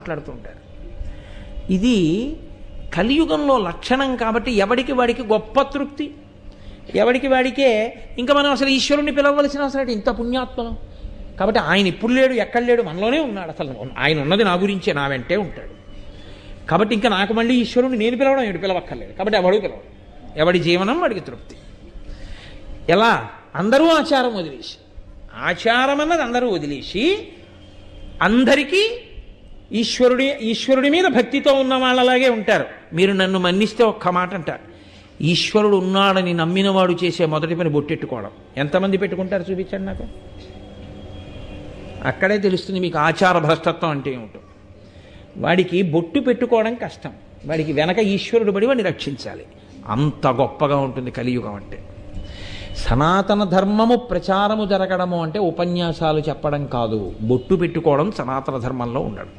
మాట్లాడుతుంటారు. ఇది కలియుగంలో లక్షణం కాబట్టి ఎవడికి వాడికి గొప్ప తృప్తి, ఎవడికి వాడికే ఇంకా మనం అసలు ఈశ్వరుణ్ణి పిలవలసిన అవసరం ఇంత పుణ్యాత్మనం కాబట్టి ఆయన ఇప్పుడు లేడు, ఎక్కడ లేడు, మనలోనే ఉన్నాడు. అసలు ఆయన ఉన్నది నా గురించే, నా వెంటే ఉంటాడు. కాబట్టి ఇంకా నాకు మళ్ళీ ఈశ్వరుని నేను పిలవడం ఏడు పిలవక్కర్లేదు. కాబట్టి ఎవడు పిలవడం, ఎవడి జీవనం వాడికి తృప్తి. ఎలా? అందరూ ఆచారం వదిలేసి, ఆచారం అన్నది అందరూ వదిలేసి అందరికీ ఈశ్వరుడి మీద భక్తితో ఉన్న వాళ్ళలాగే ఉంటారు. మీరు నన్ను మన్నిస్తే ఒక్క మాట అంటారు, ఈశ్వరుడు ఉన్నాడని నమ్మినవాడు చేసే మొదటి పని బొట్టెట్టుకోవడం. ఎంతమంది పెట్టుకుంటారు చూపించండి నాకు. అక్కడే తెలుస్తుంది మీకు ఆచార భ్రష్టత్వం అంటే ఏమిటో. వాడికి బొట్టు పెట్టుకోవడం కష్టం, వాడికి వెనక ఈశ్వరుడు పడి వాడిని రక్షించాలి. అంత గొప్పగా ఉంటుంది కలియుగం అంటే. సనాతన ధర్మము ప్రచారము జరగడము అంటే ఉపన్యాసాలు చెప్పడం కాదు, బొట్టు పెట్టుకోవడం సనాతన ధర్మంలో ఉండడం.